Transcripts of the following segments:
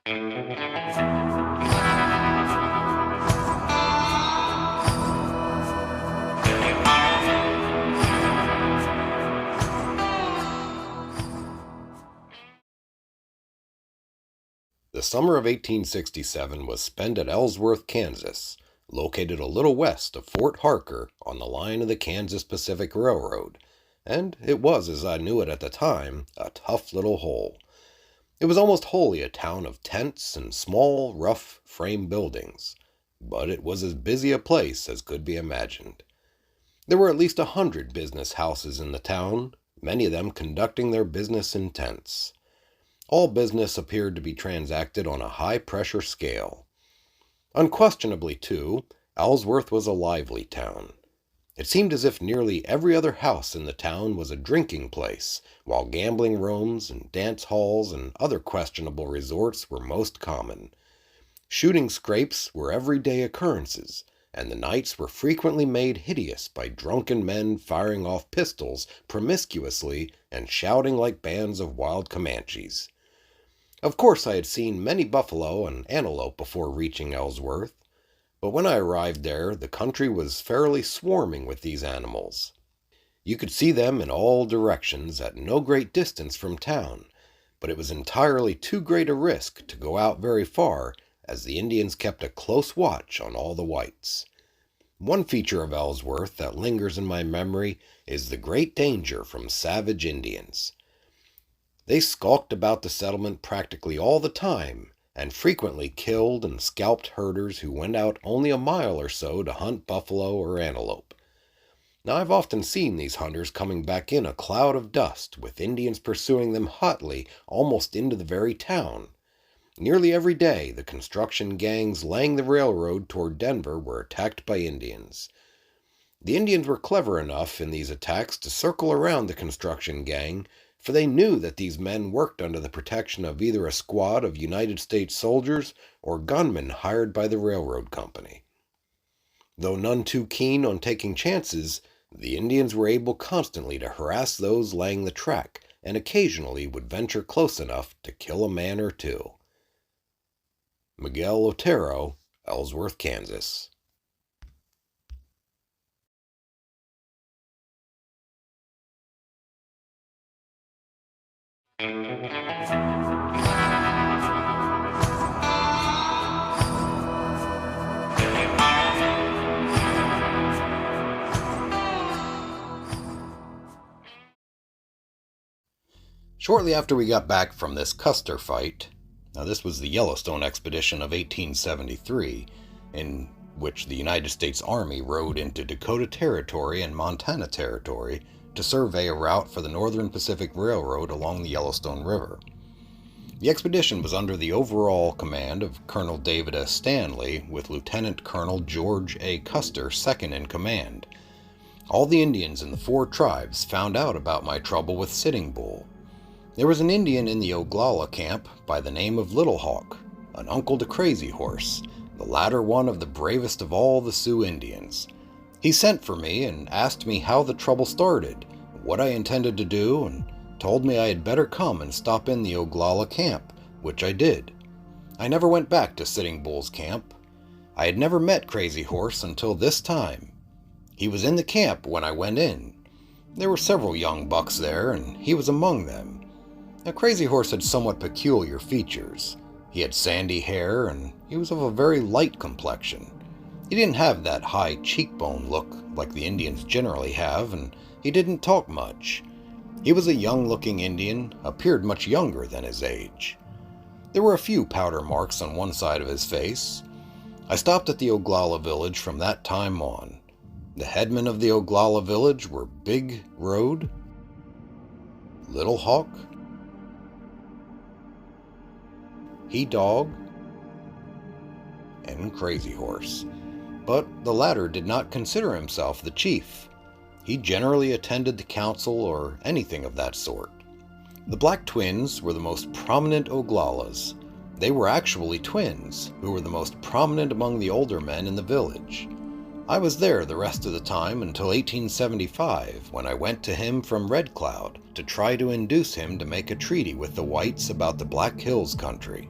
The summer of 1867 was spent at Ellsworth, Kansas, located a little west of Fort Harker on the line of the Kansas Pacific Railroad, and it was, as I knew it at the time, a tough little hole. It was almost wholly a town of tents and small, rough frame buildings, but it was as busy a place as could be imagined. There were at least 100 business houses in the town, many of them conducting their business in tents. All business appeared to be transacted on a high-pressure scale. Unquestionably, too, Ellsworth was a lively town. It seemed as if nearly every other house in the town was a drinking place, while gambling rooms and dance halls and other questionable resorts were most common. Shooting scrapes were everyday occurrences, and the nights were frequently made hideous by drunken men firing off pistols promiscuously and shouting like bands of wild Comanches. Of course, I had seen many buffalo and antelope before reaching Ellsworth, but when I arrived there, the country was fairly swarming with these animals. You could see them in all directions at no great distance from town, but it was entirely too great a risk to go out very far, as the Indians kept a close watch on all the whites. One feature of Ellsworth that lingers in my memory is the great danger from savage Indians. They skulked about the settlement practically all the time, and frequently killed and scalped herders who went out only a mile or so to hunt buffalo or antelope. Now, I've often seen these hunters coming back in a cloud of dust, with Indians pursuing them hotly almost into the very town. Nearly every day, the construction gangs laying the railroad toward Denver were attacked by Indians. The Indians were clever enough in these attacks to circle around the construction gang, for they knew that these men worked under the protection of either a squad of United States soldiers or gunmen hired by the railroad company. Though none too keen on taking chances, the Indians were able constantly to harass those laying the track, and occasionally would venture close enough to kill a man or two. Miguel Otero, Ellsworth, Kansas. Shortly after we got back from this Custer fight, now this was the Yellowstone expedition of 1873, in which the United States Army rode into Dakota Territory and Montana Territory to survey a route for the Northern Pacific Railroad along the Yellowstone River. The expedition was under the overall command of Colonel David S. Stanley, with Lieutenant Colonel George A. Custer second in command. All the Indians in the 4 tribes found out about my trouble with Sitting Bull. There was an Indian in the Oglala camp by the name of Little Hawk, an uncle to Crazy Horse, the latter one of the bravest of all the Sioux Indians. He sent for me and asked me how the trouble started, what I intended to do, and told me I had better come and stop in the Oglala camp, which I did. I never went back to Sitting Bull's camp. I had never met Crazy Horse until this time. He was in the camp when I went in. There were several young bucks there, and he was among them. Now, Crazy Horse had somewhat peculiar features. He had sandy hair, and he was of a very light complexion. He didn't have that high cheekbone look like the Indians generally have, and he didn't talk much. He was a young-looking Indian, appeared much younger than his age. There were a few powder marks on one side of his face. I stopped at the Oglala village from that time on. The headmen of the Oglala village were Big Road, Little Hawk, He Dog, and Crazy Horse. But the latter did not consider himself the chief. He generally attended the council or anything of that sort. The Black Twins were the most prominent Oglalas. They were actually twins, who were the most prominent among the older men in the village. I was there the rest of the time until 1875, when I went to him from Red Cloud to try to induce him to make a treaty with the whites about the Black Hills country.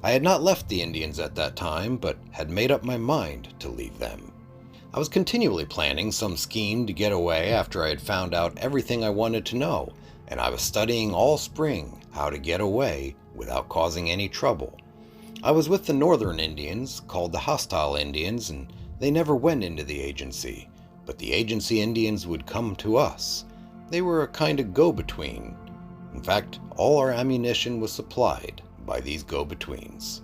I had not left the Indians at that time, but had made up my mind to leave them. I was continually planning some scheme to get away after I had found out everything I wanted to know, and I was studying all spring how to get away without causing any trouble. I was with the northern Indians, called the hostile Indians, and they never went into the agency, but the agency Indians would come to us. They were a kind of go-between. In fact, all our ammunition was supplied by these go-betweens.